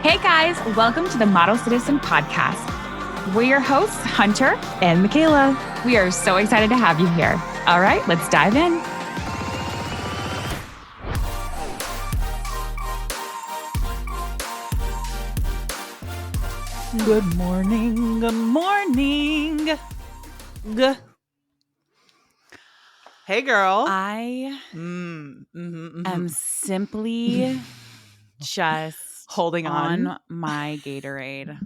Hey guys, welcome to the Model Citizen Podcast. We're your hosts, Hunter and Michaela. We are so excited to have you here. All right, let's dive in. Good morning. Good morning. Hey, girl. I am simply just holding on my Gatorade,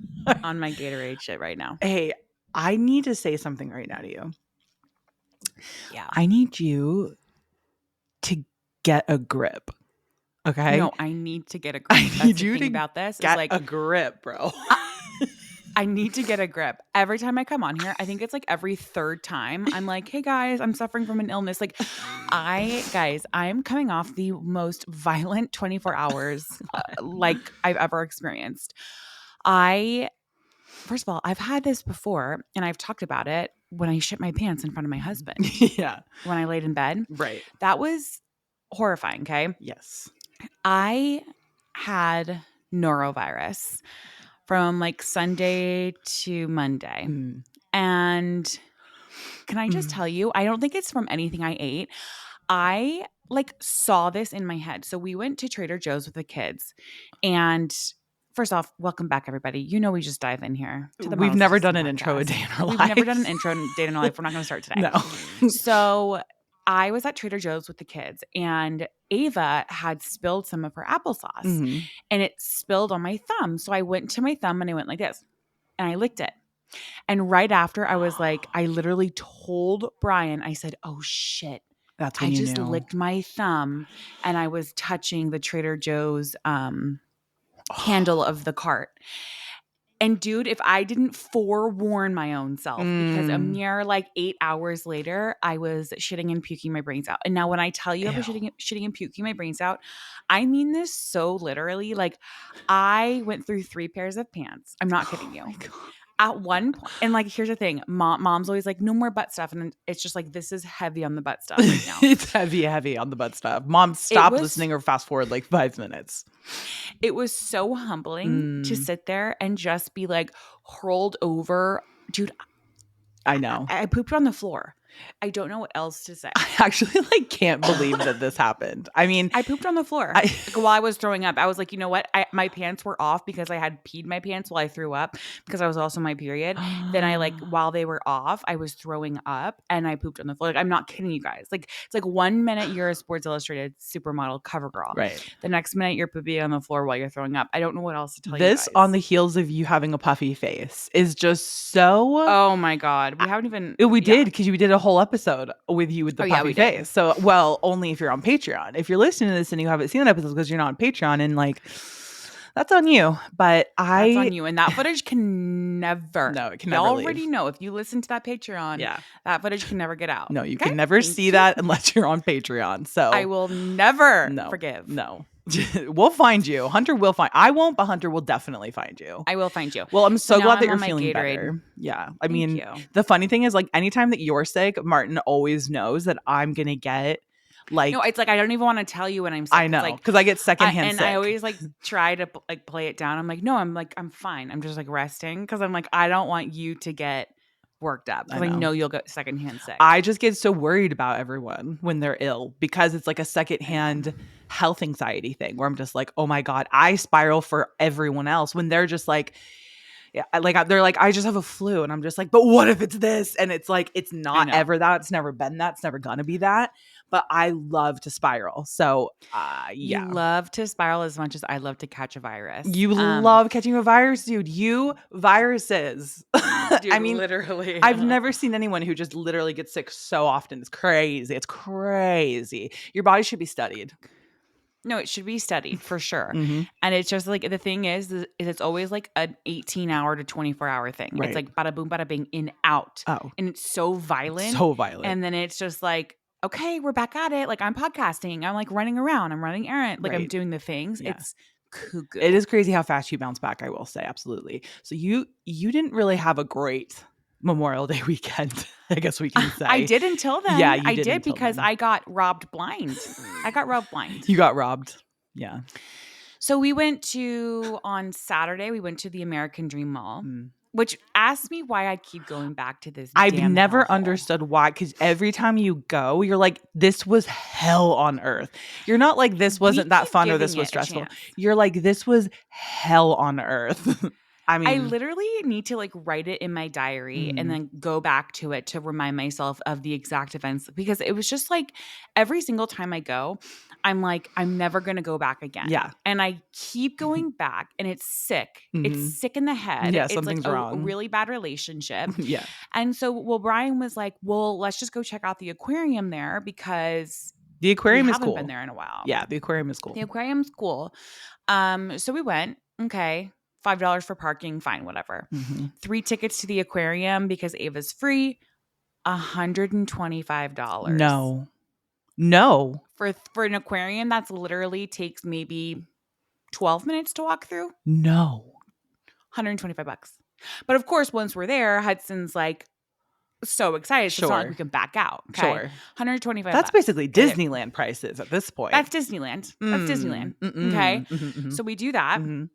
on my Gatorade shit right now. Hey, I need to say something right now to you. Yeah. I need you to get a grip. Okay? No, I need to get a grip. I need you to about this get is like a grip, bro. I need to get a grip. Every time I come on here, I think it's like every third time, I'm like, hey guys, I'm suffering from an illness. Like, I'm coming off the most violent 24 hours like I've ever experienced. First of all, I've had this before and I've talked about it when I shit my pants in front of my husband. Yeah. When I laid in bed. Right. That was horrifying, okay? Yes. I had norovirus from like Sunday to Monday. And can I just tell you, I don't think it's from anything I ate. I like saw this in my head. So we went to Trader Joe's with the kids. And first off, welcome back, everybody. You know we just dive in here. We've never done an intro a day in our life. We've never done an intro a day in our life. We're not going to start today. No. So I was at Trader Joe's with the kids and Ava had spilled some of her applesauce and it spilled on my thumb. So I went to my thumb and I went like this and I licked it. And right after I was like, I literally told Brian, I said, oh shit. That's when I you just knew. licked my thumb and I was touching the Trader Joe's handle of the cart. And dude, if I didn't forewarn my own self, because a mere like 8 hours later, I was shitting and puking my brains out. And now when I tell you I was shitting and puking my brains out, I mean this so literally. Like I went through 3 pairs of pants. I'm not kidding you. At one point, and like, here's the thing. Mom's always like, no more butt stuff. And it's just like, this is heavy on the butt stuff right now. It's heavy on the butt stuff. Mom, stop listening or fast forward like 5 minutes. It was so humbling to sit there and just be like hurled over. Dude, I know. I pooped on the floor. I don't know what else to say. I actually like can't believe that this happened. I mean, I pooped on the floor while I was throwing up. I was like, you know what? My pants were off because I had peed my pants while I threw up because I was also my period. Then I like while they were off, I was throwing up and I pooped on the floor. Like, I'm not kidding you guys. Like it's like 1 minute you're a Sports Illustrated supermodel cover girl. Right. The next minute you're pooping on the floor while you're throwing up. I don't know what else to tell you this guys. On the heels of you having a puffy face is just so. Oh my God. We haven't even. We did because we did a whole episode with you with the puffy face. So, well, only if you're on Patreon. If you're listening to this and you haven't seen that episode because you're not on Patreon, and like, that's on you. But that's on you. And that footage can never. No, it can never leave. You already know if you listen to that Patreon, that footage can never get out. No, you can never see that unless you're on Patreon. So I will never forgive. No. We'll find you. Hunter will find. I won't, but Hunter will definitely find you. I will find you. Well, I'm so glad that you're feeling better. Yeah. I mean, the funny thing is, like, anytime that you're sick, Martin always knows that I'm gonna get like. No, it's like I don't even want to tell you when I'm sick. I know, because I get secondhand sick. And I always like try to like play it down. I'm like, no, I'm fine. I'm just like resting because I'm like, I don't want you to get worked up because I know you'll get secondhand sick. I just get so worried about everyone when they're ill because it's like a secondhand health anxiety thing where I'm just like, oh my God, I spiral for everyone else when they're just like, yeah, like they're like, I just have a flu, and I'm just like, but what if it's this? And it's like, it's not ever that. It's never been that. It's never gonna be that. But I love to spiral. So yeah, you love to spiral as much as I love to catch a virus. You love catching a virus, dude. You viruses. Dude, I mean, literally, I've never seen anyone who just literally gets sick so often. It's crazy. It's crazy. Your body should be studied. No, it should be studied for sure. And it's just like, the thing is it's always like an 18-hour to 24-hour thing. Right. It's like bada boom, bada bing, in, out. Oh. And it's so violent. So violent. And then it's just like, okay, we're back at it. Like, I'm podcasting. I'm like running around. I'm running errand. Like, I'm doing the things. Yeah. It's cuckoo. It is crazy how fast you bounce back, I will say. Absolutely. So you didn't really have a great Memorial Day weekend, I guess we can say. I did until then. Yeah, I did because I got robbed blind. I got robbed blind. You got robbed. Yeah. So we went to on Saturday. We went to the American Dream Mall, Mm. which asked me why I keep going back to this I've damn never hellhole. understood why, because every time you go, you're like, this was hell on earth. You're not like, this We wasn't that keep fun or giving this was it a stressful. chance. You're like, this was hell on earth. I I mean, literally need to like write it in my diary and mhm. then go back to it to remind myself of the exact events because it was just like every single time I go, I'm like, I'm never going to go back again. Yeah. And I keep going back and it's sick. It's Mhm. sick in the head. Yeah, It's like something's a wrong. really bad relationship. Yeah. And so, well, Brian was like, well, let's just go check out the aquarium there because The we aquarium is haven't been cool. there in a while. Yeah, the aquarium is cool. The aquarium's cool. So we went. Okay. $5 for parking, fine, whatever. Mhm. 3 tickets to the aquarium because Ava's free, $125. No. For an aquarium that's literally takes maybe 12 minutes to walk through, No. $125. But of course, once we're there, Hudson's like so excited. So it's not like we Sure. can back out. Okay. Sure. 125 That's bucks. basically Okay. Disneyland prices at this point. That's Disneyland. That's Disneyland. Okay. Mhm. So we do that. Mhm.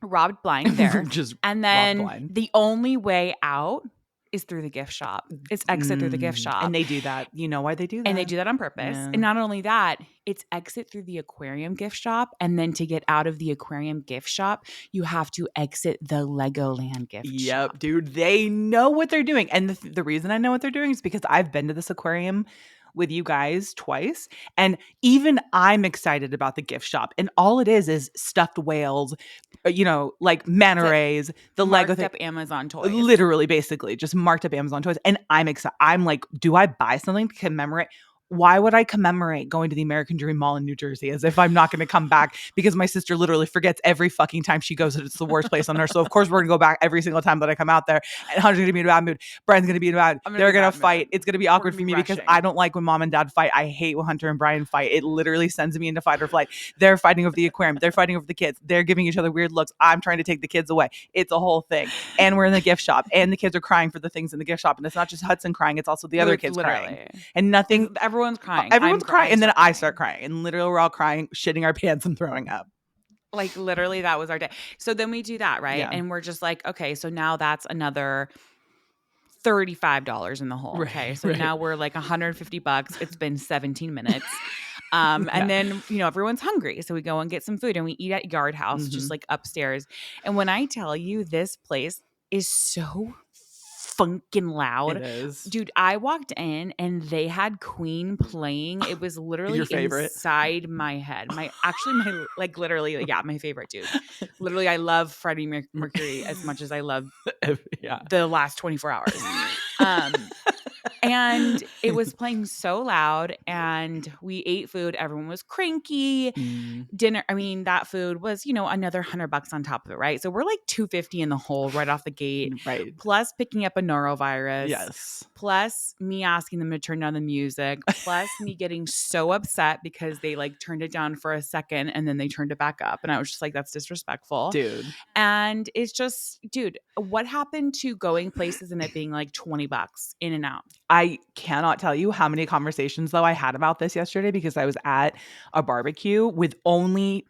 Robbed blind there. Just And robbed then blind. the only way out is through the gift shop. It's exit through the gift shop. And they do that. You know why they do that? And they do that on purpose. Yeah. And not only that, it's exit through the aquarium gift shop. And then to get out of the aquarium gift shop, you have to exit the Legoland gift shop. Yep, dude. They know what they're doing. And the reason I know what they're doing is because I've been to this aquarium with you guys twice. And even I'm excited about the gift shop. And all it is stuffed whales, like manta rays, the Lego Marked thing. up Amazon toys. Literally, basically, just marked up Amazon toys. And I'm excited. I'm like, do I buy something to commemorate? Why would I commemorate going to the American Dream Mall in New Jersey as if I'm not going to come back because my sister literally forgets every fucking time she goes that it's the worst place on earth. So of course we're going to go back every single time that I come out there. And Hunter's going to be in a bad mood. Brian's going to be in a bad mood. They're going to fight. It's going to be awkward for me because I don't like when mom and dad fight. I hate when Hunter and Brian fight. It literally sends me into fight or flight. They're fighting over the aquarium. They're fighting over the kids. They're giving each other weird looks. I'm trying to take the kids away. It's a whole thing. And we're in the gift shop and the kids are crying for the things in the gift shop. And it's not just Hudson crying. It's also the other kids crying. And nothing. Everyone's crying. Everyone's crying, and then I start crying, and literally we're all crying, shitting our pants, and throwing up. Like literally, that was our day. So then we do that, right? Yeah. And we're just like, okay, so now that's another $35 in the hole. Okay, so now we're like $150. It's been 17 minutes. And then everyone's hungry, so we go and get some food, and we eat at Yard House, just like upstairs. And when I tell you, this place is so funkin' loud. It is. Dude, I walked in and they had Queen playing. It was literally Your favorite? inside my head. My favorite, dude. Literally, I love Freddie Mercury as much as I love the last 24 hours. And it was playing so loud, and we ate food. Everyone was cranky. Dinner, that food was, another $100 on top of it, right? So we're like $250 in the hole right off the gate. Right. Plus picking up a norovirus. Yes. Plus me asking them to turn down the music. Plus me getting so upset because they like turned it down for a second and then they turned it back up. And I was just like, that's disrespectful. Dude. And it's just, dude, what happened to going places and it being like $20 in and out? I cannot tell you how many conversations, though, I had about this yesterday because I was at a barbecue with only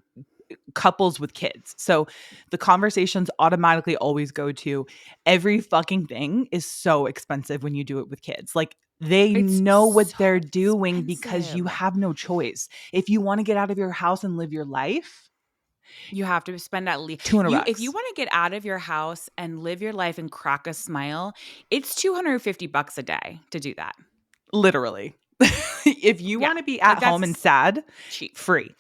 couples with kids. So the conversations automatically always go to every fucking thing is so expensive when you do it with kids. Like it's know what they're doing because you have no choice. If you want to get out of your house and live your life, you have to spend at least $200. If you want to get out of your house and live your life and crack a smile, it's $250 a day to do that. Literally. If you want to be at home and sad, cheap. Free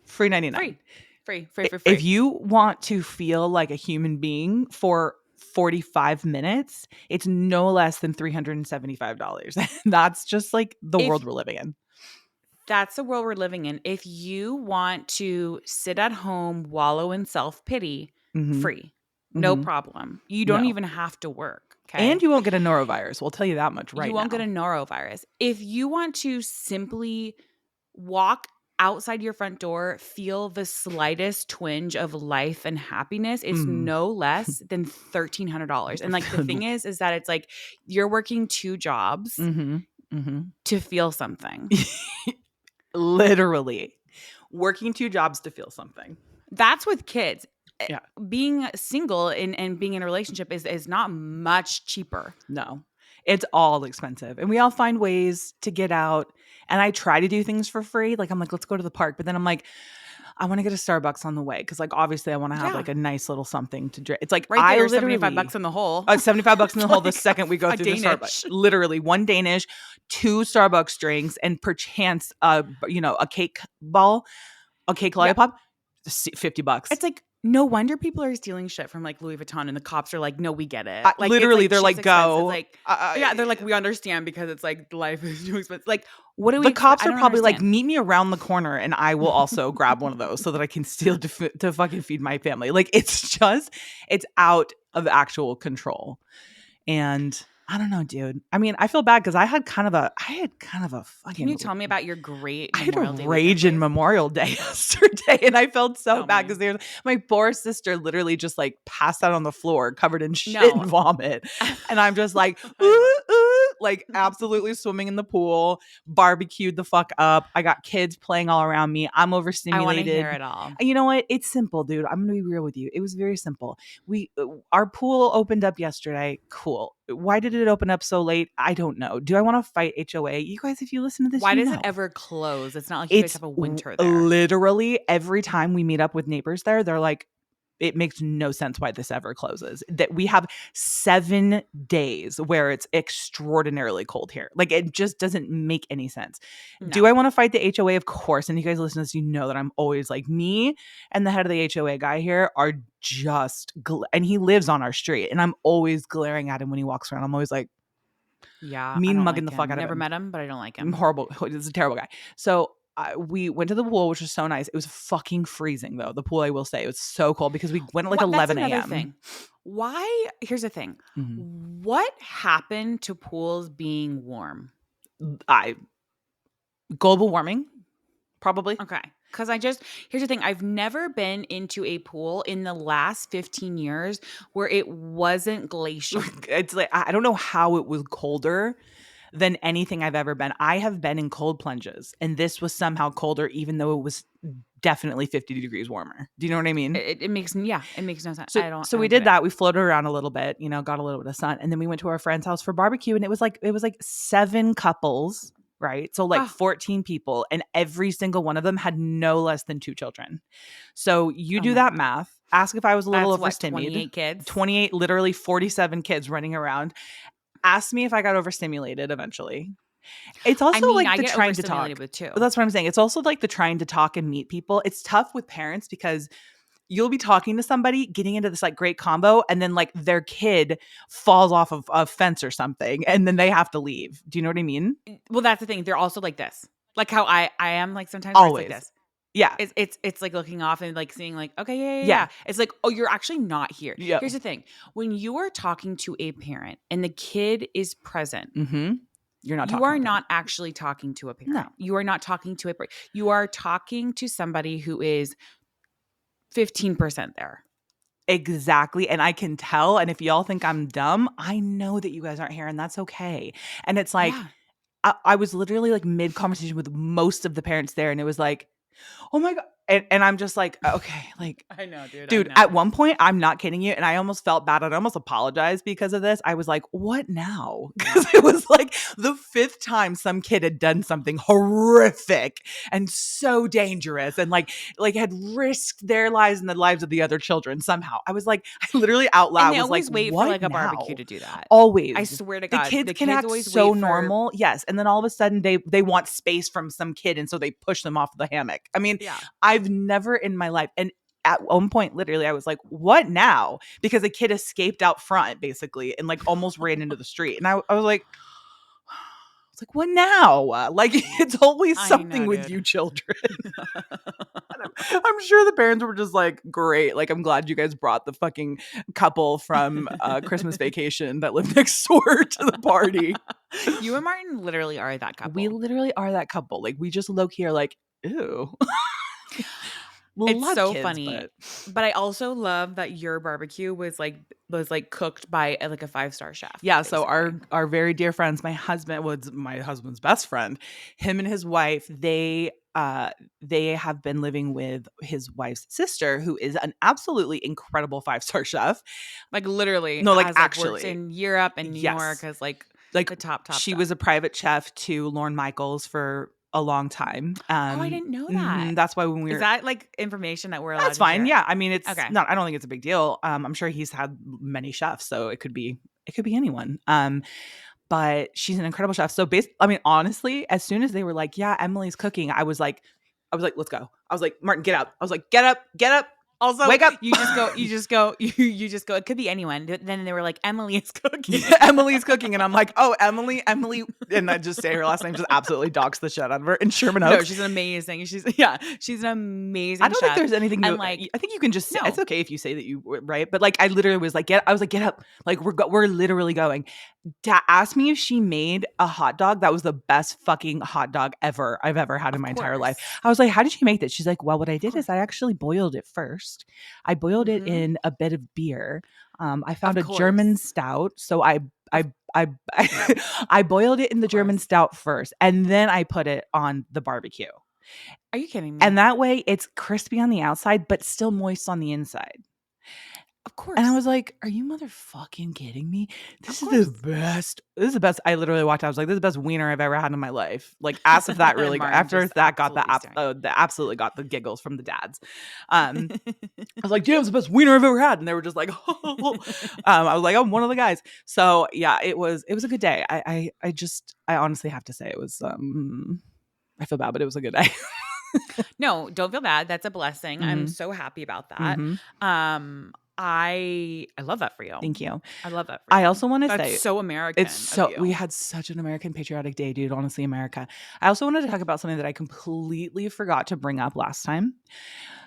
$99. Free. If you want to feel like a human being for 45 minutes, it's no less than $375. That's just like the world we're living in. That's the world we're living in. If you want to sit at home, wallow in self-pity, free. No problem. You don't even have to work. Okay? And you won't get a norovirus. We'll tell you that much right now. You won't get a norovirus. If you want to simply walk outside your front door, feel the slightest twinge of life and happiness, it's no less than $1,300. And like the thing is that it's like you're working 2 jobs to feel something. Literally working 2 jobs to feel something. That's with kids. Yeah. Being single and being in a relationship is not much cheaper. No, it's all expensive. And we all find ways to get out. And I try to do things for free. Like, I'm like, let's go to the park. But then I'm like, I want to get a Starbucks on the way. Cause like, obviously I want to have like a nice little something to drink. It's like, Right I there, literally, $75 in the hole. $75 in the hole the Like second we go a through the Danish. Starbucks. Literally 1 Danish, 2 Starbucks drinks, and perchance, a cake ball, a cake lollipop, $50. It's like, no wonder people are stealing shit from like Louis Vuitton, and the cops are like, no, we get it. Like, literally, it's they're like, shit's go. expensive. Like, yeah, they're like, we understand because it's like life is too expensive. Like, what do we? The cops I are don't probably like, understand. meet me around the corner and I will also grab one of those so that I can steal to fucking feed my family. Like, it's out of actual control. And I don't know, dude. I mean, I feel bad because I had kind of a fucking. Can you tell me about your great I had a Memorial Day rage in weekend, please? Memorial Day yesterday, and I felt so Tell bad me. because my poor sister literally just like passed out on the floor covered in shit No. and vomit, and I'm just like, like absolutely swimming in the pool, barbecued the fuck up. I got kids playing all around me. I'm I want to overstimulated. hear it all. And you know what? It's simple, dude. I'm gonna be real with you. It was very simple. Our pool opened up yesterday. Cool. Why did it open up so late? I don't know. Do I want to fight HOA? You guys, if you listen to this, Why you does know. it ever close? It's not like you guys It's have a winter there. literally every time we meet up with neighbors there, they're like, it makes no sense why this ever closes. That we have 7 days where it's extraordinarily cold here. Like, it just doesn't make any sense. No. Do I want to fight the HOA? Of course. And you guys listen to this, you know that I'm always like, me and the head of the HOA guy here are just, and he lives on our street. And I'm always glaring at him when he walks around. I'm always like, Yeah, mean I don't mugging like the fuck him. out of Never him. met him, but I don't like him. Horrible. He's a terrible guy. So we went to the pool, which was so nice. It was fucking freezing though. The pool, I will say, it was so cold because we went at like 11 That's another a.m. thing. Why? Here's the thing. Mhm. What happened to pools being warm? Global warming, probably. Okay. Because here's the thing. I've never been into a pool in the last 15 years where it wasn't glacial. It's like, I don't know how it was colder than anything I've ever been. I have been in cold plunges, and this was somehow colder, even though it was definitely 50 degrees warmer. Do you know what I mean? It makes no sense. So we did that. We floated around a little bit, got a little bit of sun, and then we went to our friend's house for barbecue, and it was like 7 couples, right? So like 14 people, and every single one of them had no less than 2 children. So you do that math. Ask if I was a little overstimulated. 28 kids. 28, literally 47 kids running around. Ask me if I got overstimulated eventually. It's also like the trying to talk. With too. That's what I'm saying. It's also like the trying to talk and meet people. It's tough with parents because you'll be talking to somebody, getting into this like great combo, and then like their kid falls off of a fence or something, and then they have to leave. Do you know what I mean? Well, that's the thing. They're also like this. Like how I am like sometimes Always. It's like this. Yeah. It's like looking off and like seeing like, okay, yeah. It's like, oh, you're actually not here. Yeah. Here's the thing. When you are talking to a parent and the kid is present, you're not. You are not actually talking to a parent. No. You are not talking to you are talking to somebody who is 15% there. Exactly. And I can tell. And if y'all think I'm dumb, I know that you guys aren't here, and that's okay. And it's like, I was literally like mid conversation with most of the parents there, and it was like, oh my God. And I'm just like, okay, like, I know, dude. Dude, at one point, I'm not kidding you, and I almost felt bad. I almost apologized because of this. I was like, what now? Because it was like the 5th time some kid had done something horrific and so dangerous and like had risked their lives and the lives of the other children somehow. I was like, I literally out loud and they was always like, wait what for like a now? barbecue to do that. Always. I swear to God. The kids can act so normal. Yes. And then all of a sudden they want space from some kid, and so they push them off the hammock. I mean, I've never in my life, and at one point, literally, I was like, what now? Because a kid escaped out front, basically, and like almost ran into the street. And I was like, what now? Like, it's always something with you children. I'm sure the parents were just like, great. Like, I'm glad you guys brought the fucking couple from Christmas Vacation that lived next door to the party. You and Martin literally are that couple. We literally are that couple. Like, we just low-key are like, ew. It's Love so kids, funny. but But I also love that your barbecue was cooked by like a 5-star chef, yeah, so basically. our very dear friends, my husband was my husband's best friend. Him and his wife, they have been living with his wife's sister, who is an absolutely incredible 5-star chef. Like literally No, like has like worked actually. in Europe and New York Yes. as like Like the top she was chef. a private chef to Lorne Michaels for a long time. Oh, I didn't know that. That's why when we Is were that like information that we're allowed that's to fine. share? Yeah. I mean, it's Okay. not I don't think it's a big deal. I'm sure he's had many chefs, so it could be anyone. But she's an incredible chef. So I mean, honestly, as soon as they were like, "Yeah, Emily's cooking," I was like, "Let's go." I was like, "Martin, get up." I was like, get up, Also, wake up." you just go. It could be anyone. Then they were like, Emily is cooking. Yeah, Emily's cooking, and I'm like, "Oh, Emily," and I just say her last name, just absolutely dogs the shit out of her in Sherman No, Oaks. she's an amazing. She's an I amazing don't think chef. there's anything And you like, I think you can just say it's no, okay if you say that you were right, but like I literally was like, I was like, "Get up." Like we're literally going. Asked me if she made a hot dog that was the best fucking hot dog I've ever had in of my entire life. course, I was like, "How did you make that?" She's like, "Well, what I of did is course, I actually boiled it first. I boiled it mm-hmm. in a bit of beer. I found Of a German course. stout, so Of I I boiled it in the German course. stout first, and then I put it on the barbecue. Are you kidding And me? that way it's crispy on the outside, but still moist on the inside." Of And I course. was like, "Are you motherfucking kidding me? Of This is the course. best. This is the best." I literally walked out. I was like, "This is the best wiener I've ever had in my life." Like, as if that really got Martin after just that got absolutely staring. the absolutely got the giggles from the dads. I was like, "Damn, it's the best wiener I've ever had," and they were just like, "Oh." I was like, "I'm one of the guys." So yeah, it was a good day. I honestly have to say it was. I feel bad, but it was a good day. No, don't feel bad. That's a blessing. I'm hmm so happy about that. hmm I love that for you. Thank you. I love that for I you. also want to That's say so it's American of so we you. had such an American patriotic day, dude. Honestly, America. I also wanted to talk about something that I completely forgot to bring up last time. Yeah.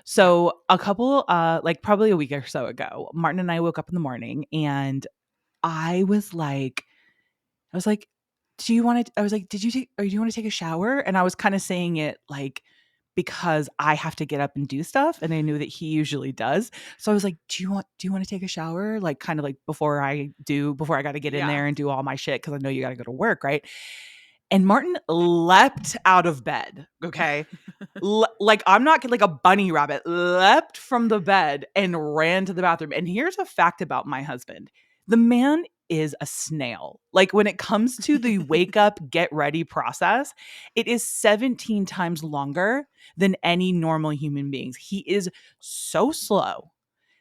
So a couple, like probably a week or so ago, Martin and I woke up in the morning, and I was like, "Do you want to?" I was like, "Did you take? Or do you want to take a shower?" And I was kind of saying it like because I have to get up and do stuff, and I knew that he usually does. So I was like, Do you want to take a shower? Like kind of like before I got to get in Yeah. there and do all my shit because I know you got to go to work, right?" And Martin leapt out of bed. Okay. Like I'm not like a bunny rabbit, leapt from the bed and ran to the bathroom. And here's a fact about my husband: the man is a snail. Like when it comes to the wake up, get ready process, it is 17 times longer than any normal human beings. He is so slow.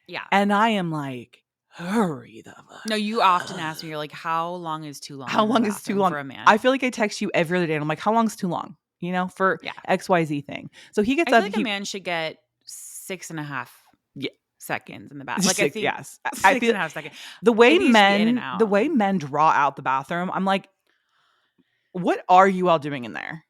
Yeah. And I am like, hurry the No, you often ask me, you're like, how long is too long how in the long is too bathroom long? for a man? I feel like I text you every other day and I'm like, how long's too long? You know, for Yeah. XYZ thing. So he gets I feel up, like a man should get 6.5 yeah, seconds in the bath. just Like I like, think yes. I six feel and a half seconds. the It needs to be in and out. way men draw out the bathroom, I'm like, what are you all doing in there?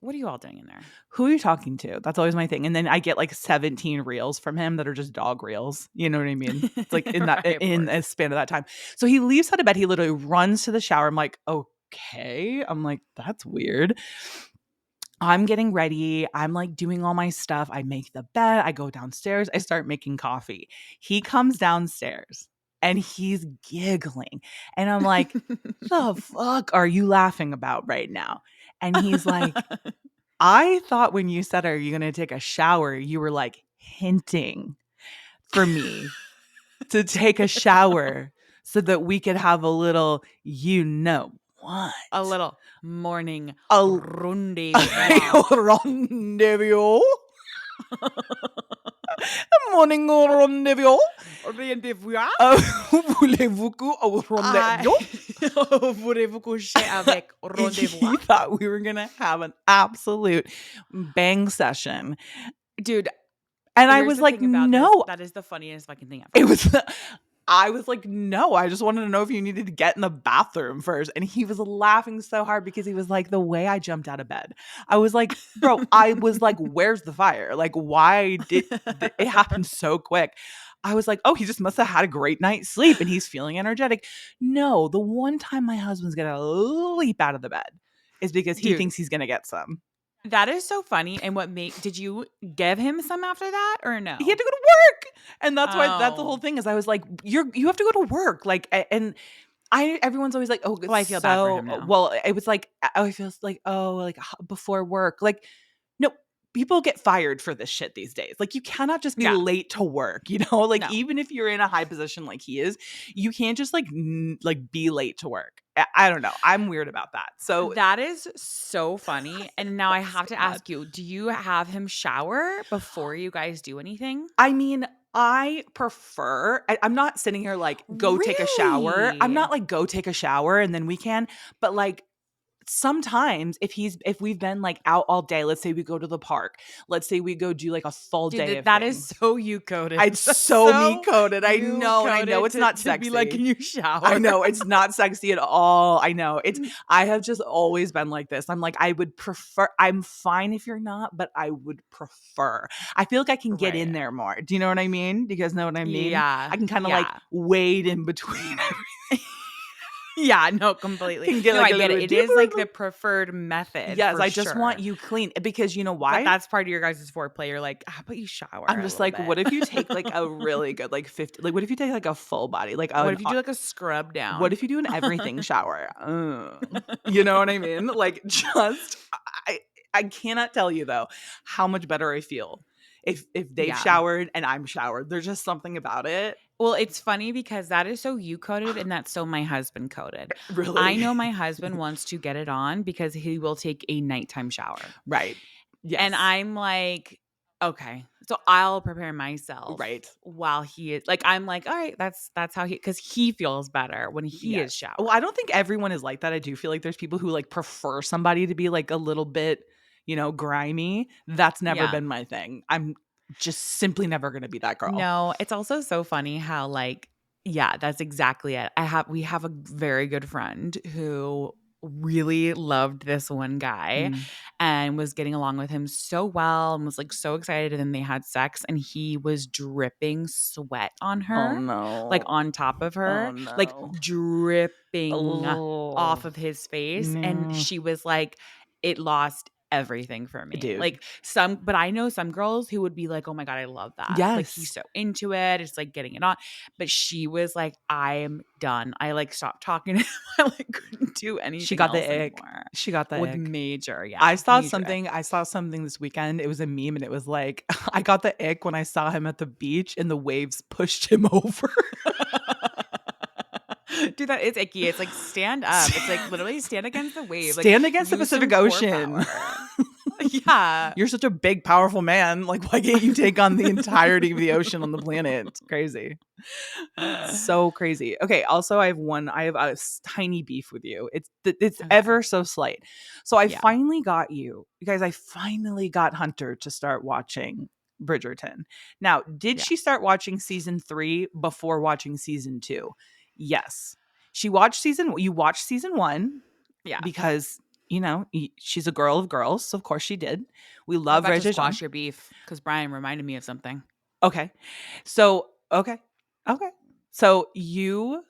What are you all doing in there? Who are you talking to? That's always my thing. And then I get like 17 reels from him that are just dog reels. You know what I mean? It's like Right, of in course. a span of that time. So he leaves out of bed. He literally runs to the shower. I'm like, okay. I'm like, that's weird. I'm getting ready. I'm like doing all my stuff. I make the bed. I go downstairs. I start making coffee. He comes downstairs and he's giggling. And I'm like, the fuck are you laughing about right now? And he's like, I thought when you said, "Are you going to take a shower?" you were like hinting for me to take a shower so that we could have a little, you know what? A little morning A rendezvous. rendezvous. Morning rendezvous. Rendezvous? Voulez-vous au rendezvous? Voulez-vous coucher avec rendezvous? He thought we were going to have an absolute bang session. Dude, And I here's was the like, thing about this. no. That is the funniest fucking thing It ever. was I was like, no, I just wanted to know if you needed to get in the bathroom first. And he was laughing so hard because he was like, the way I jumped out of bed. I was like, bro, I was like, where's the fire? Like, why did it happen so quick? I was like, oh, he just must have had a great night's sleep and he's feeling energetic. No, the one time my husband's gonna leap out of the bed is because he Dude, thinks he's gonna get some. That is so funny. And did you give him some after that or no? He had to go to work. And that's why that's the whole Oh. thing is I was like, you have to go to work. Like, and everyone's always like, oh, Well, I it's feel bad for so him now. well. It was like, I feel like, oh, like before work. Like, no, people get fired for this shit these days. Like, you cannot just be Yeah. late to work, you know? Like, No. even if you're in a high position like he is, you can't just like like be late to work. I don't know. I'm weird about that. So That is so funny. And now I so have to mad. ask you, do you have him shower before you guys do anything? I mean, I prefer I'm not sitting here like, "Go take a shower." I'm Really? not like, "Go take a shower and then we can," but, like, sometimes if we've been, like, out all day, let's say we go to the park, let's say we go do, like, a full Dude, day of that is things. so you coded. It's That's so me so coded, I you know, and I know coded it's not to be like, sexy. can you I shower? know, it's not sexy at all, I know, I have just always been like this, I'm like, I'm fine if you're not, but I would prefer. I feel like I can get in Right. there more, do you know what I mean? Do you guys know what I mean? Yeah. I can kinda, like, Yeah. wade in between. Yeah, no, completely. Can get, No, like, I a get little it. bit It is deeper in like the the preferred method Yes, for I just want sure. you clean because you know But why? that's part of your guys' foreplay. You're like, how about you shower I'm a just little like, what bit? if you take, like, a really good, like, 50 like, what if you take, like, a full body, like, What an if you do like a scrub what down? if you do an everything shower? You know what I mean? Like, just I I cannot tell you though how much better I feel if they've Yeah. showered and I'm showered. There's just something about it. Well, it's funny because that is so you coded and that's so my husband coded. I Really. know my husband wants to get it on because he will take a nighttime shower. Right. And Yes. I'm like, okay. So I'll prepare myself Right. while he is like, I'm like, all right, that's how because he feels better when he is Yes. Well, I showered. don't think everyone is like that. I do feel like there's people who like prefer somebody to be like a little bit, grimy. That's never Yeah. been my thing. I'm just simply never going to be that girl. No, it's also so funny how like, yeah, that's exactly it. We have a very good friend who really loved this one guy Mm. and was getting along with him so well and was like so excited and then they had sex and he was dripping sweat on Oh her, like no. on top of Oh her, like no. dripping off Oh. of his face and No. she was like it lost everything for me. Dude. Like but I know some girls who would be like, "Oh my god, I love that." Like he's Yes. so into it. It's like getting it on. But she was like, "I'm done." I like stopped talking to him. I like couldn't do She anything got the else ick. anymore. She got the With ick. major, yeah, I saw major ick. something I saw something this weekend. It was a meme and it was like, I got the ick when I saw him at the beach and the waves pushed him over. Dude, that is icky. It's like stand up. It's like literally stand against the wave. Like Stand against the use some Pacific core Ocean. power. Yeah. You're such a big, powerful man. Like, why can't you take on the entirety of the ocean on the planet? It's crazy. So crazy. Okay. Also, I have a tiny beef with you. It's Okay. ever so slight. So I Yeah. finally got you guys. I finally got Hunter to start watching Bridgerton. Now, did Yeah. she start watching season 3 before watching season 2? Yes. You watched season 1 Yeah. because she's a girl of girls, so of course she did. We I'm love about to Bridgerton. squash your beef because Brian reminded me of something. Okay. So, okay. So you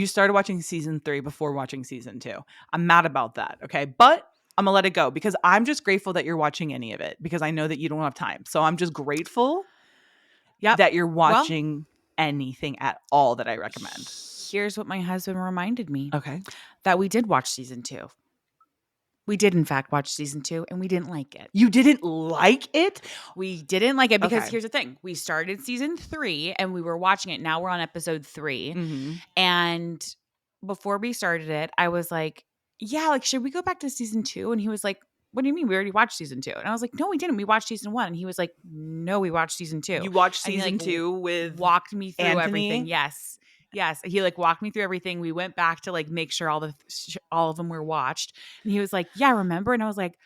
started watching season 3 before watching season 2. I'm mad about that, okay? But I'm gonna let it go because I'm just grateful that you're watching any of it because I know that you don't have time. So I'm just grateful Yep. that you're Well, watching anything at all that I recommend. here's what my husband reminded me Okay. that we did watch season 2. We did, in fact, watch season 2 and we didn't like it. You didn't like it? We didn't like it because Okay. here's the thing. We started season 3 and we were watching it. Now we're on episode 3. Mm-hmm. And before we started it, I was like, yeah, like, should we go back to season 2? And he was like, what do you mean? We already watched season 2. And I was like, no, we didn't. We watched season 1. And he was like, no, we watched season 2. You watched And he, season like, 2 with walked me through Anthony? everything. Yes. He like walked me through everything. We went back to like make sure all of them were watched. And he was like, yeah, remember? And I was like,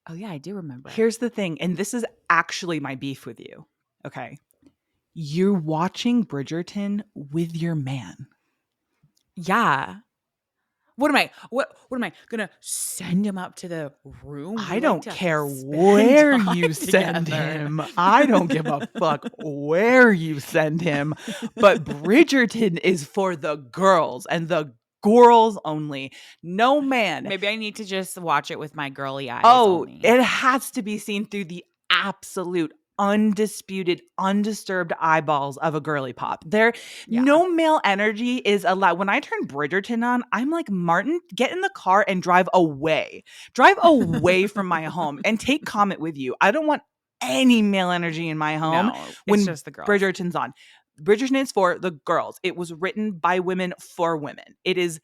oh yeah, I do remember. Here's the thing, and this is actually my beef with you. Okay. You're watching Bridgerton with your man. Yeah. What am I gonna send him up to the room? I don't care spend where time you send together. him. I don't give a fuck where you send him. But Bridgerton is for the girls, and the girls only. No man. Maybe I need to just watch it with my girly eyes Oh, only. it has to be seen through the absolute undisputed, undisturbed eyeballs of a girly pop. No male energy is allowed. When I turn Bridgerton on, I'm like, Martin, get in the car and drive away. Drive away from my home and take Comet with you. I don't want any male energy in my home No, it's when just the girls. Bridgerton's on. Bridgerton is for the girls. It was written by women for women. It is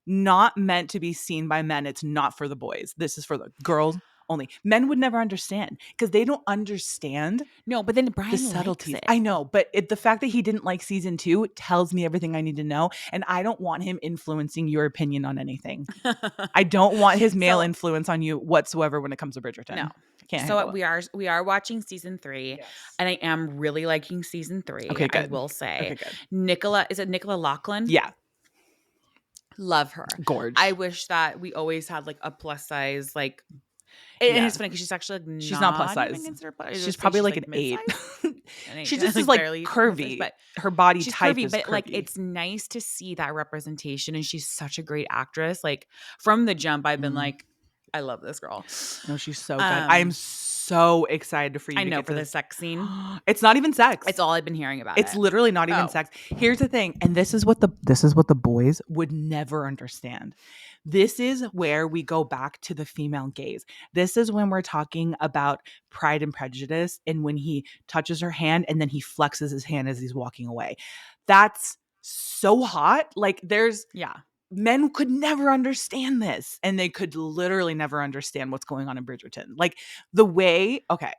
not meant to be seen by men. It's not for the boys. This is for the girls only. Men would never understand because they don't understand No, but then the Brian likes subtleties. it. I know, but the fact that he didn't like season 2 tells me everything I need to know, and I don't want him influencing your opinion on anything. I don't want his male influence on you whatsoever when it comes to Bridgerton. No. Can't So handle it. we are watching season 3, Yes. and I am really liking season 3. Okay, I good. will say. Okay, good. Nicola, is it Nicola Lachlan? Yeah. Love her. Gorge. I wish that we always had like a plus size, like, and Yeah. it's funny because she's actually like She's not plus even size. considered plus- She's probably like an 8. She just is like barely curvy, but her body she's type curvy, is but curvy. like it's nice to see that representation, and she's such a great actress. Like from the jump, I've been like, I love this girl. No, she's so good. I am so excited for you I to know get for to the sex scene. It's not even sex. It's all I've been hearing about. It's literally not even sex. Here's the thing, and this is what the boys would never understand. This is where we go back to the female gaze. This is when we're talking about Pride and Prejudice, and when he touches her hand and then he flexes his hand as he's walking away. That's so hot. Like men could never understand this, and they could literally never understand what's going on in Bridgerton. Like the way, okay,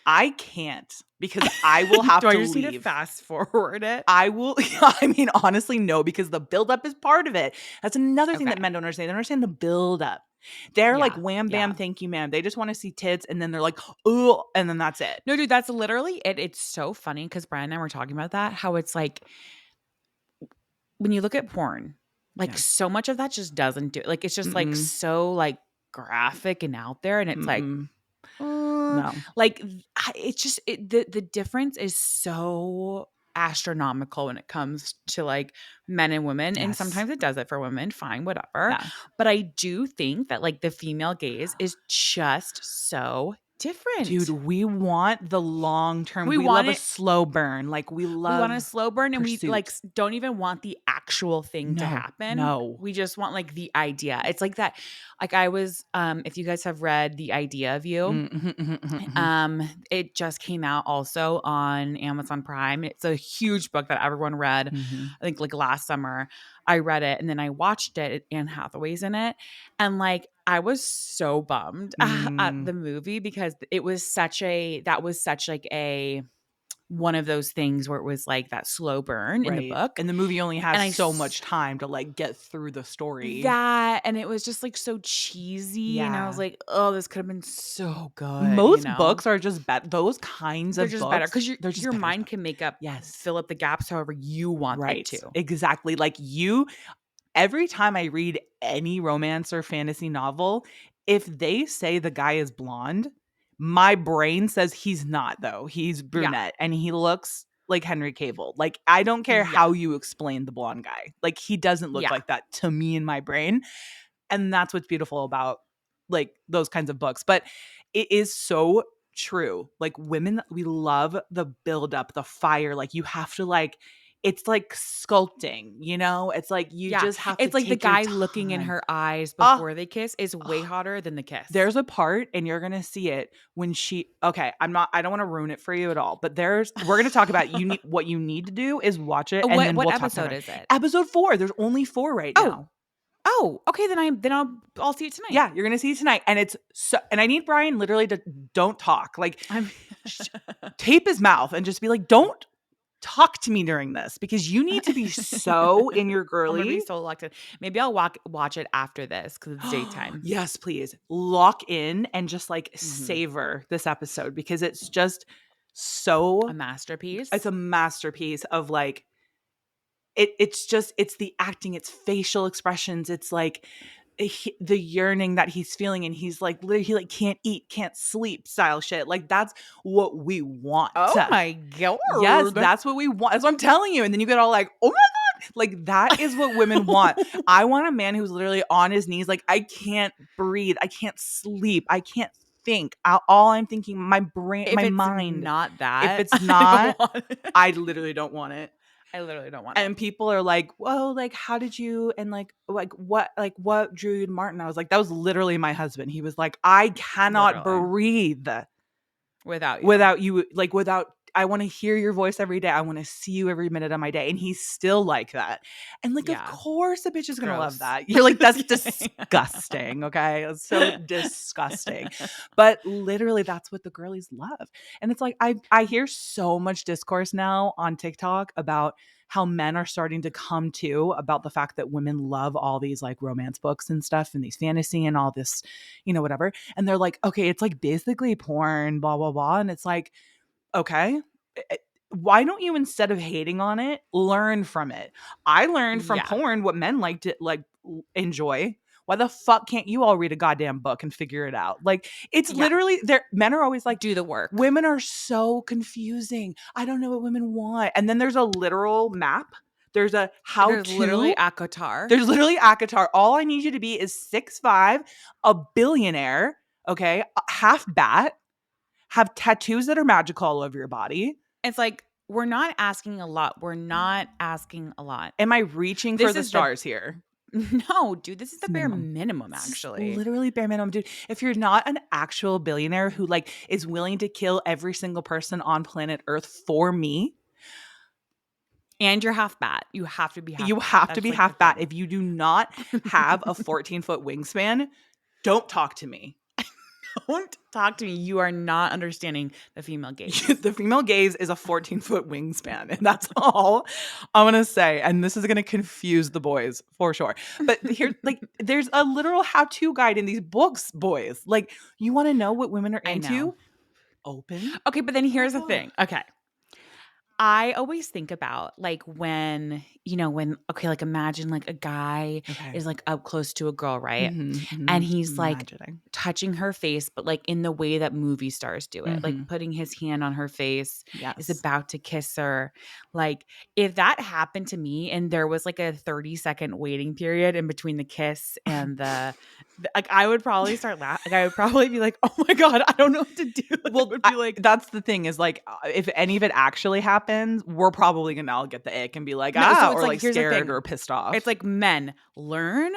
I can't because I will have Do to I just leave. need to fast forward it? I will. I mean, honestly, no, because the buildup is part of it. That's another thing that men don't understand. They don't understand the buildup. They're like, wham, bam, thank you, ma'am. They just want to see tits, and then they're like, oh, and then that's it. No, dude, that's literally it. It's so funny because Brian and I were talking about that, how it's like when you look at porn, like so much of that just doesn't do it. Like it's just like so like graphic and out there, and it's like no, like it's just the difference is so astronomical when it comes to like men and women, and sometimes it does it for women, fine, whatever. But I do think that like the female gaze is just so different. Dude, we want the long term. We love a slow burn. Like we want a slow burn, and pursuit. we like don't even want the actual thing to happen. No. We just want like the idea. It's like that. Like I was if you guys have read The Idea of You, it just came out also on Amazon Prime. It's a huge book that everyone read. I think like last summer. I read it and then I watched it. Anne Hathaway's in it. And like, I was so bummed at the movie because it was such like a, one of those things where it was like that slow burn in the book. And the movie only has so much time to like get through the story. And it was just like so cheesy. And I was like, oh, this could have been so good. Most books are just better. Those kinds of just books. Better because your mind can make up, fill up the gaps however you want it to. Exactly. Like every time I read any romance or fantasy novel, if they say the guy is blonde, my brain says he's not, though. He's brunette and he looks like Henry Cavill. Like, I don't care how you explain the blonde guy. Like, he doesn't look like that to me in my brain. And that's what's beautiful about like those kinds of books. But it is so true. Like women, we love the buildup, the fire. Like you have to like, it's like sculpting, you know? It's like you just have to. It's like take the guy your looking in time. her eyes before they kiss is way hotter than the kiss. There's a part, and you're gonna see it when she. Okay, I don't want to ruin it for you at all, but we're gonna talk about what you need to do is watch it. And then what we'll episode talk about is it? Episode 4. There's only 4 right now. Oh, okay. Then I'll see it tonight. Yeah, you're gonna see it tonight, and it's so. And I need Brian literally to don't talk. Like, tape his mouth and just be like, don't talk to me during this because you need to be so in your girly. I'm gonna be so locked in. Maybe I'll watch it after this because it's daytime. Yes, please lock in and just like savor this episode because it's just so a masterpiece. It's a masterpiece of like. It's the acting, it's facial expressions, it's like the yearning that he's feeling, and he's like literally he like can't eat, can't sleep style shit. Like that's what we want. Oh my god! Yes, that's what we want. That's what I'm telling you. And then you get all like, oh my god, Like, that is what women want. I want a man who's literally on his knees. Like, I can't breathe. I can't sleep. I can't think. All I'm thinking, my brain, If my it's mind. not If that, it's I don't not, want it. I literally don't want it. I literally don't want it. And people are like, "Whoa, like, how did you?" And like what drew you to Martin? I was like, that was literally my husband. He was like, I cannot Literally. breathe Without you. without you. Like, without, I want to hear your voice every day. I want to see you every minute of my day. And he's still like that. And like, of Yeah. course, a bitch is gonna love Gross. that. You're like, that's Yeah. disgusting. Okay, it's so disgusting. But literally, that's what the girlies love. And it's like, I hear so much discourse now on TikTok about how men are starting to come to about the fact that women love all these like romance books and stuff and these fantasy and all this, whatever. And they're like, okay, it's like basically porn, blah, blah, blah. And it's like, okay, why don't you, instead of hating on it, learn from it? I learned from Yeah. porn what men like to enjoy. Why the fuck can't you all read a goddamn book and figure it out? Like, it's literally there. Men are always like, do the work. Women are so confusing. I don't know what women want. And then there's a literal map. There's a how There's to. literally ACOTAR. There's literally ACOTAR. All I need you to be is 6'5", a billionaire, okay, half bat, have tattoos that are magical all over your body. It's like, we're not asking a lot. We're not asking a lot. Am I reaching for the stars here? No, dude, this is the bare minimum, actually. It's literally bare minimum, dude. If you're not an actual billionaire who like is willing to kill every single person on planet Earth for me. And you're half bat. You have to be half bat. You have to be half bat. If you do not have a 14-foot wingspan, don't talk to me. Don't talk to me. You are not understanding the female gaze. The female gaze is a 14-foot wingspan. And that's all I'm going to say. And this is going to confuse the boys for sure. But here, like, there's a literal how-to guide in these books, boys. Like, you want to know what women are into? Open. Okay, but then here's the thing. Okay. I always think about like when, like imagine like a guy is like up close to a girl, right? And he's like touching her face, but like in the way that movie stars do it, like putting his hand on her face, is about to kiss her. Like, if that happened to me and there was like a 30-second waiting period in between the kiss and the like, I would probably start laughing. Like, I would probably be like, oh my God, I don't know what to do. Well, would be like, that's the thing is like, if any of it actually happens, we're probably gonna all get the ick and be like, so or like scared or pissed off. It's like, men learn,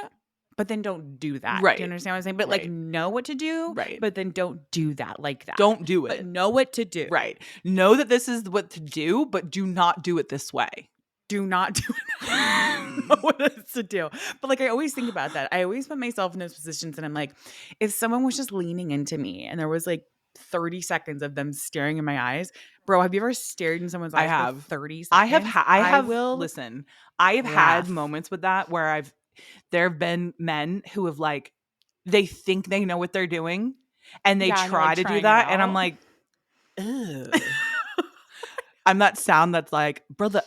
but then don't do that. Right. Do you understand what I'm saying? But like, know what to do, right? But then don't do that like that. Don't do it. But know what to do. Right. Know that this is what to do, but do not do it this way. Do not do it. Know what it is to do. But like, I always think about that. I always put myself in those positions and I'm like, if someone was just leaning into me and there was like 30 seconds of them staring in my eyes, bro, have you ever stared in someone's eyes for 30 seconds? Listen, I have had moments with that where there have been men who have like, they think they know what they're doing and they try to do that. And I'm like, ugh. I'm that sound that's like, brother,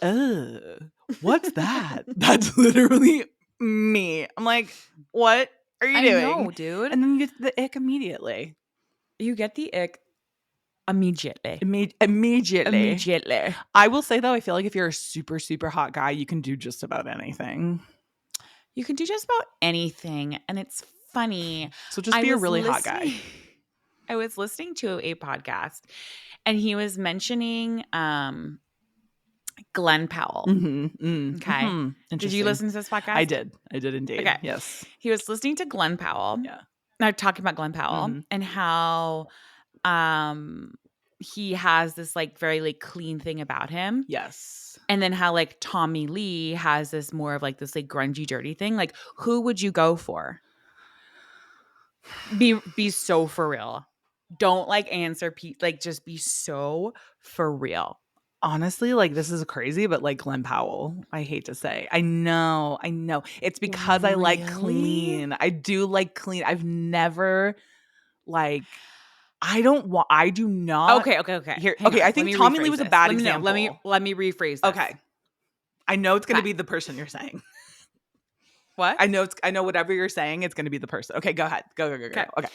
what's that? That's literally me. I'm like, what are you doing? I know, dude. And then you get the ick immediately. You get the ick immediately. Immediately. I will say though, I feel like if you're a super, super hot guy, you can do just about anything. You can do just about anything. And it's funny. So just be a really hot guy. I was listening to a podcast and he was mentioning Glenn Powell. Okay. Did you listen to this podcast? I did indeed. Okay. Yes. He was listening to Glenn Powell. Yeah. Now talking about Glenn Powell and how he has this like very like clean thing about him. Yes. And then how like Tommy Lee has this more of like this like grungy, dirty thing. Like, who would you go for? Be so for real. Don't like answer like just be so for real. Honestly, like, this is crazy, but like Glenn Powell, I hate to say. I know. It's because I like clean. I do like clean. I've never like, I do not. Okay. Here, okay, I think Tommy Lee was a bad example. Let me rephrase this. Okay. I know it's going to be the person you're saying. What? I know whatever you're saying, it's going to be the person. Okay, go ahead. Go. Okay.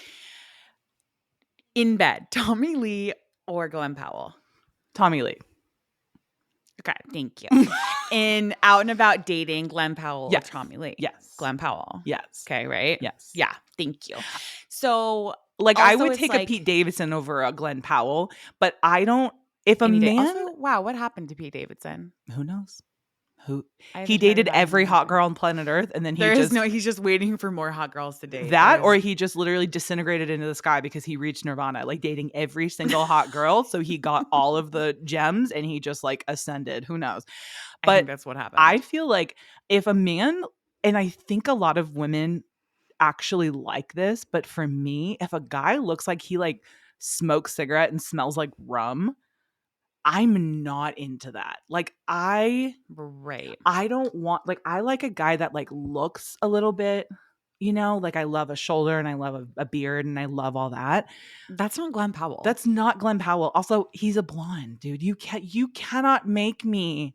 In bed, Tommy Lee or Glenn Powell? Tommy Lee. Okay, thank you. out and about dating Glenn Powell Yes. or Tommy Lee. Yes. Glenn Powell. Yes. Okay, right? Yes. Yeah, thank you. So like I also would it's take like, a Pete Davidson over a Glenn Powell, but I don't if a any day. man Also, wow, what happened to Pete Davidson? who knows? Who I he haven't heard dated about him every in a hot while. girl on planet Earth, and then He's just waiting for more hot girls to date. that, or he just literally disintegrated into the sky because he reached nirvana, like dating every single hot girl. So he got all of the gems and he just like ascended. Who knows? I think But that's what happened. I feel like if a man, and I think a lot of women actually like this, but for me, if a guy looks like he like smokes cigarette and smells like rum, I'm not into that. Like I don't want, like, I like a guy that like looks a little bit, you know, like I love a shoulder and I love a beard and I love all that. That's not Glenn Powell. That's not Glenn Powell. Also, he's a blonde, dude. You cannot make me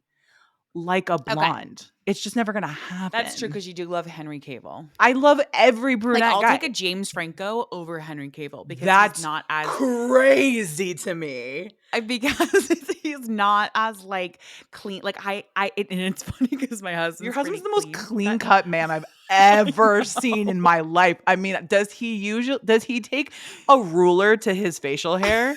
like a blonde. Okay. It's just never gonna happen. That's true, because you do love Henry Cavill. I love every brunette like, I'll guy. take a James Franco over Henry Cavill because that's he's not as crazy to me. Because he's not as like clean. Like and it's funny because my husband. Your husband's the most clean cut man I've ever seen in my life. I mean, does he take a ruler to his facial hair?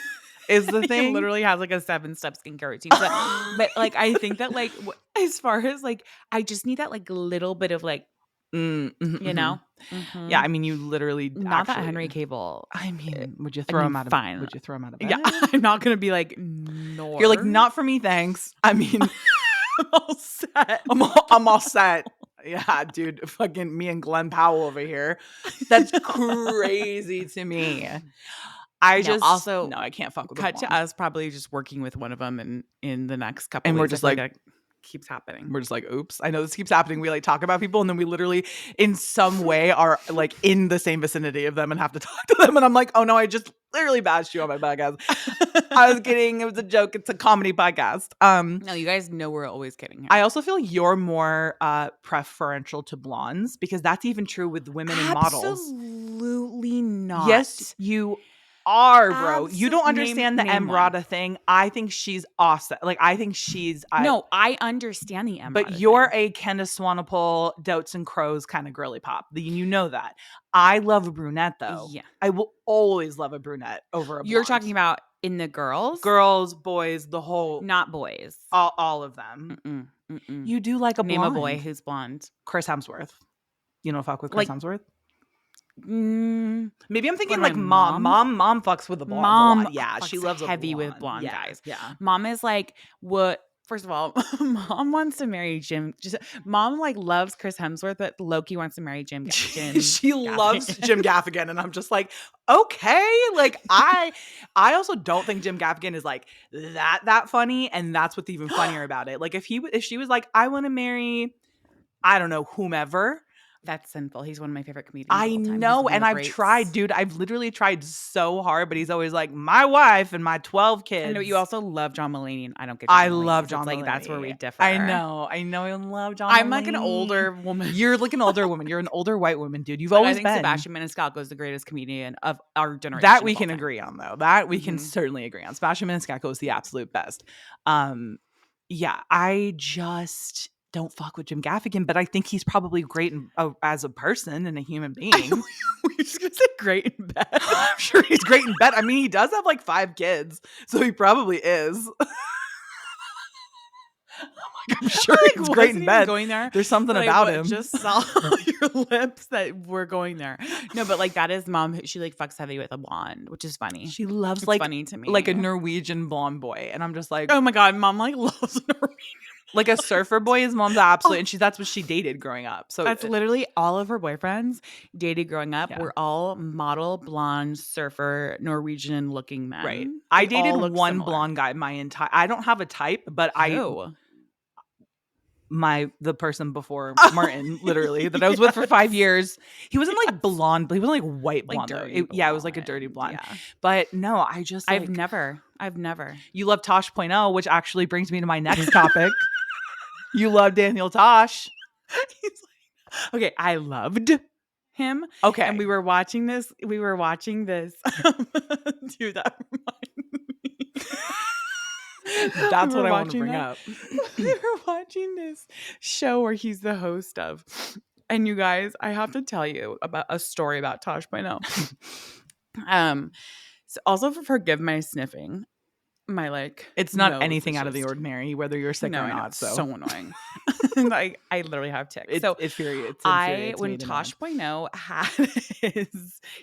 Is the thing. He literally has like a 7-step skincare routine. But like, I think that like, as far as like, I just need that like little bit of like, you know? Mm-hmm. Yeah, I mean, you literally not that Henry Cavill. I mean, would you throw him out of bed? Would you throw him out of bed? Yeah, I'm not gonna be like, no. You're like, not for me, thanks. I mean, I'm all set. I'm all set. Yeah, dude, fucking me and Glenn Powell over here. That's crazy to me. I can't fuck with cut to us probably just working with one of them in the next couple. And weeks. We're just like, keeps happening. We're just like, oops, I know this keeps happening. We like talk about people and then we literally in some way are like in the same vicinity of them and have to talk to them. And I'm like, oh no, I just literally bashed you on my podcast. I was kidding. It was a joke. It's a comedy podcast. No, you guys know we're always kidding here. I also feel you're more preferential to blondes because that's even true with women and models. Absolutely not. Yes, you are, bro. You don't understand the Emrata thing. I think she's awesome. Like, I think she's... No, I understand the Emrata But you're a Candace Swanepoel, Dotes and Crows kind of girly pop. You know that. I love a brunette, though. Yeah. I will always love a brunette over a blonde. You're talking about in the girls? Girls, boys, the whole... Not boys. All of them. You do like a blonde. Name a boy who's blonde. Chris Hemsworth. You know, fuck with Chris Hemsworth? Maybe I'm thinking like mom fucks with the blonde. Mom, yeah, she loves heavy a blonde. with blonde guys. Yeah, mom is like, what? First of all, mom wants to marry Jim. Mom like loves Chris Hemsworth, but Loki wants to marry Jim. She loves Jim Gaffigan, and I'm just like, okay. Like I also don't think Jim Gaffigan is like that funny, and that's what's even funnier about it. Like if she was like, I want to marry, I don't know, whomever. That's sinful. He's one of my favorite comedians. I know, and I've tried, dude. I've literally tried so hard, but he's always like, my wife and my 12 kids. I know you also love John Mulaney, and I don't get. I love John Mulaney. Like that's where we differ. I know. I love John. I'm Mulaney. like an older woman. You're like an older woman. You're an older white woman, dude. You've always been. Sebastian Maniscalco is the greatest comedian of our generation. That we can agree on, though. That we can certainly agree on. Sebastian Maniscalco is the absolute best. Yeah, I just don't fuck with Jim Gaffigan, but I think he's probably great as a person and a human being. We're just gonna say great in bed. I'm sure he's great in bed. I mean, he does have like 5 kids, so he probably is. I'm sure he's great in bed. Going there. There's something about him. Just saw your lips that we're going there. No, but like that is mom. She like fucks heavy with a blonde, which is funny. She loves it's like funny to me, like a Norwegian blonde boy, and I'm just like, oh my god, mom like loves a Norwegian. Like a surfer boy is mom's absolute, and that's what she dated growing up. So that's literally all of her boyfriends dated growing up. Yeah. Were all model, blonde, surfer, Norwegian looking men. Right. I dated one blonde guy my entire. I don't have a type, but the person before Martin, literally that I was with for 5 years. He wasn't like blonde, but he wasn't like white blonde. Like it was like a dirty blonde. Yeah. But no, I've never. You love Tosh Point oh, which actually brings me to my next topic. You love Daniel Tosh. He's like, okay, I loved him. Okay. And we were watching this. Dude, that reminded me. That's We what were I want to watching bring that. up. We were watching this show where he's the host of. And you guys, I have to tell you about a story about Tosh by now. So also forgive my sniffing. My It's not nose anything is out of the just, ordinary, whether you're sick no, or I know not. it's So so annoying. I literally have ticks. it So infuriates me when to no Tosh end. Point had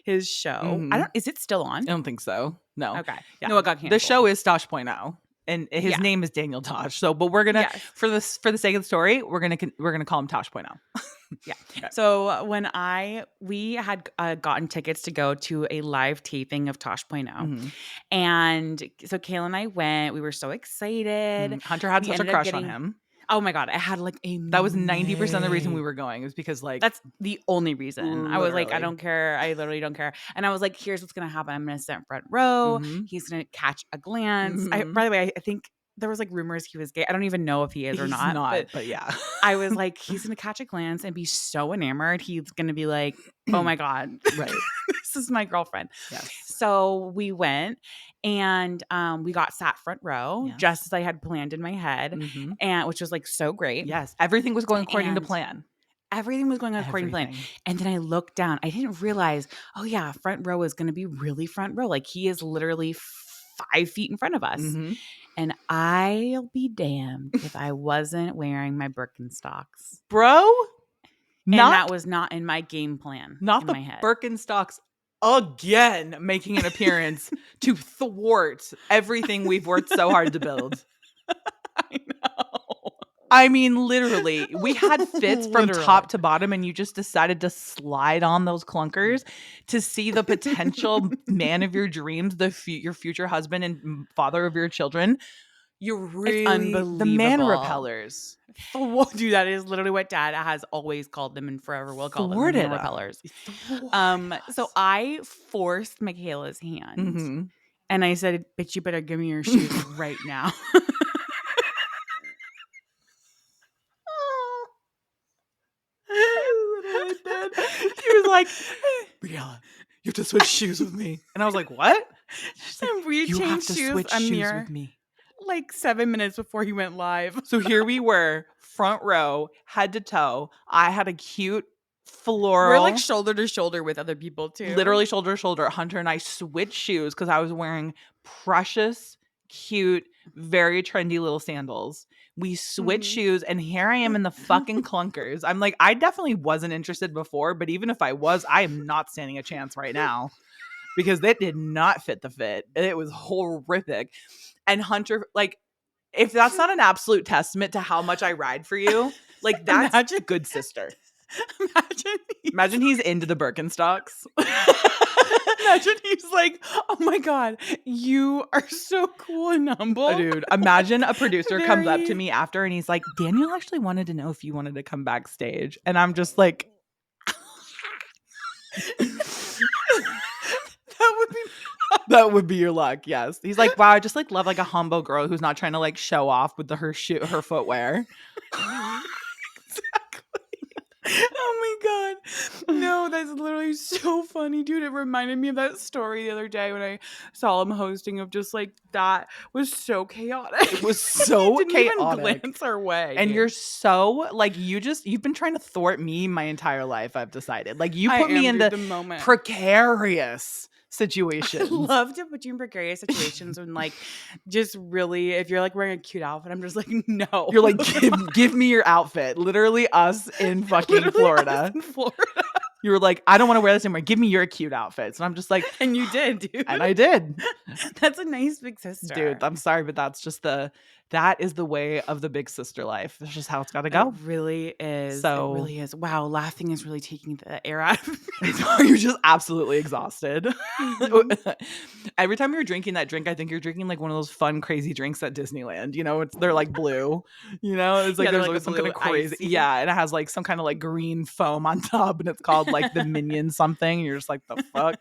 his show, Mhm. is it still I on? don't think so. No. Okay. Yeah. No, it got The canceled. show is Tosh.0 and his Yeah. name is Daniel Tosh. So, but we're going to Yes. for the sake of the story, we're going to call him Tosh.0. Yeah. Okay. So when we had gotten tickets to go to a live taping of Tosh Point Mhm. and so Kayla and I went. We were so excited. Hunter had We such a ended up crush on getting. him. Oh my god! I had like a. That was 90% of the reason we were going. It was because like That's the only reason. I was like, I literally. don't care. I literally don't care. And I was like, here's what's gonna happen. I'm gonna sit in front row. Mhm. He's gonna catch a glance. Mhm. By the way, I think there was like rumors he was gay. I don't even know if he is or He's not. not, but yeah. I was like, he's gonna catch a glance and be so enamored. He's gonna be like, oh my god, Right. this is my girlfriend. Yes. So we went and we got sat front row, Yes. just as I had planned in my head, Mhm. and which was like so great. Yes. Everything was going according to And plan. everything was going according to plan. Everything. And then I looked down. I didn't realize, oh yeah, front row is going to be really front row. Like he is literally 5 feet in front of us. Mhm. And I'll be damned if I wasn't wearing my Birkenstocks. Bro, And not that was not in my game plan not in the my head. Birkenstocks again making an appearance to thwart everything we've worked so hard to build. I know. I mean, literally, we had fits from Literally. top to bottom, and you just decided to slide on those clunkers to see the potential man of your dreams, your future husband and father of your children. You're really the man unbelievable. repellers. Dude, that is literally what Dad has always called them and forever will call them, the Thwarted man 'em. repellers. Thwarted So us. I forced Michaela's hand Mhm. and I said, "Bitch, you better give me your shoes right now." He was like, Michaela, you have to switch shoes with me. And I was like, what? She's like, And we you have changed to shoes switch a shoes mere with me. like 7 minutes before he went live. So here we were, front row, head to toe. I had a cute floral. We're like shoulder to shoulder with other people too. Literally shoulder to shoulder. Hunter and I switched shoes because I was wearing precious, cute, very trendy little sandals. We switched shoes, and here I am in the fucking clunkers. I'm like, I definitely wasn't interested before, but even if I was, I am not standing a chance right now because that did not fit the fit. It was horrific. And Hunter, like, if that's not an absolute testament to how much I ride for you, like, that's a good sister. Imagine he's into the Birkenstocks. Imagine he's like, oh my God, you are so cool and humble. Dude, imagine a producer comes up to me after and he's like, Daniel actually wanted to know if you wanted to come backstage. And I'm just like, that would be your luck. Yes. He's like, wow, I just like love like a humble girl who's not trying to like show off with her footwear. Oh my God. No, that's literally so funny, dude. It reminded me of that story the other day when I saw him hosting of just like that was so chaotic. It was so didn't chaotic. Even glance our way. And dude. you're so like you've been trying to thwart me my entire life, I've decided. Like you put me in the moment. Precarious situations. I love to put you in precarious situations when like just really if you're like wearing a cute outfit, I'm just like, no. You're like, give me your outfit. Literally us in fucking Florida. You were like, I don't want to wear this anymore. Give me your cute outfits. And I'm just like, and you did, dude. And I did. That's a nice big sister. Dude, I'm sorry, but that's just that is the way of the big sister life. That's just how it's got to go. It really is. So, it really is. Wow, laughing is really taking the air out of me. You're just absolutely exhausted. Every time you're drinking that drink, I think you're drinking like one of those fun, crazy drinks at Disneyland. You know, they're like blue. You know, it's like there's like some kind of crazy. Icy. Yeah, and it has like some kind of like green foam on top, and it's called like the Minion something. And you're just like, the fuck?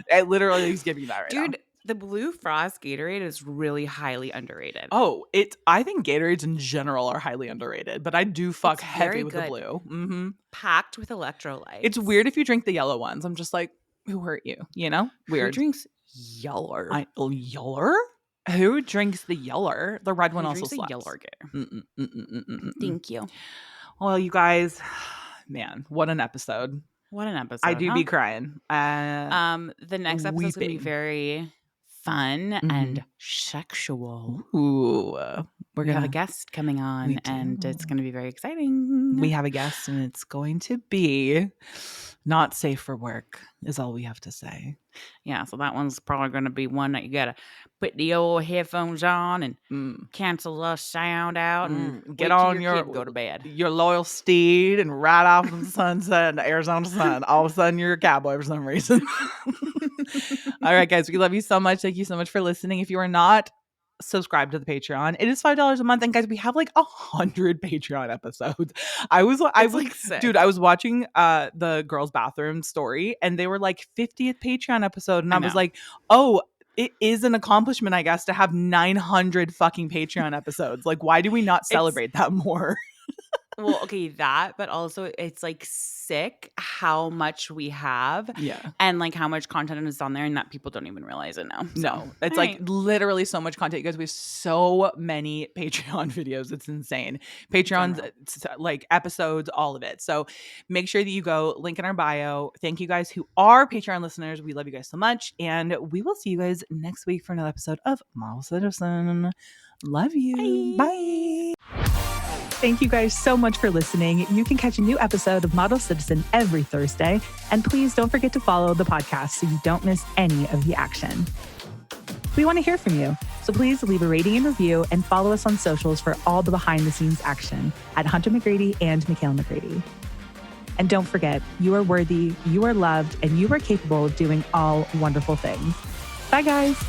It literally is giving you that right now. Dude, the Blue Frost Gatorade is really highly underrated. Oh, I think Gatorades in general are highly underrated, but I do fuck heavy with the blue. Mm-hmm. Packed with electrolytes. It's weird if you drink the yellow ones. I'm just like, who hurt you? You know? Weird. Who drinks yeller? Yeller? Who drinks the yeller? The red one Who also drinks a slaps. Yeller Mm-mm. Thank you. Well, you guys, man, what an episode. What an I episode, do huh? be crying. The next episode is going to be Weeping. very fun and sexual. Ooh. We have a guest coming on, and it's going to be very exciting. We have a guest, and it's going to be not safe for work, is all we have to say. Yeah, so that one's probably going to be one that you got to put the old headphones on and cancel the sound out and Get wait on till your kid go to bed. Your loyal steed and ride off in the sunset and the Arizona sun. All of a sudden, you're a cowboy for some reason. All right, guys, we love you so much. Thank you so much for listening. If you are not subscribe to the Patreon, it is $5 a month, and guys, we have like 100 Patreon episodes. I was sick. Dude, I was watching the girls bathroom story, and they were like 50th Patreon episode, and I was like, oh, it is an accomplishment, I guess, to have 900 fucking Patreon episodes. Like, why do we not celebrate that more? Well, okay, that, but also it's like sick how much we have. Yeah. And like how much content is on there and that people don't even realize it now. No, it's like literally so much content. You guys, we have so many Patreon videos. It's insane. Patreon's like episodes, all of it. So make sure that you go, link in our bio. Thank you guys who are Patreon listeners. We love you guys so much. And we will see you guys next week for another episode of Model Citizen. Love you. Bye. Thank you guys so much for listening. You can catch a new episode of Model Citizen every Thursday. And please don't forget to follow the podcast so you don't miss any of the action. We want to hear from you, so please leave a rating and review and follow us on socials for all the behind-the-scenes action at Hunter McGrady and Michaela McGrady. And don't forget, you are worthy, you are loved, and you are capable of doing all wonderful things. Bye, guys.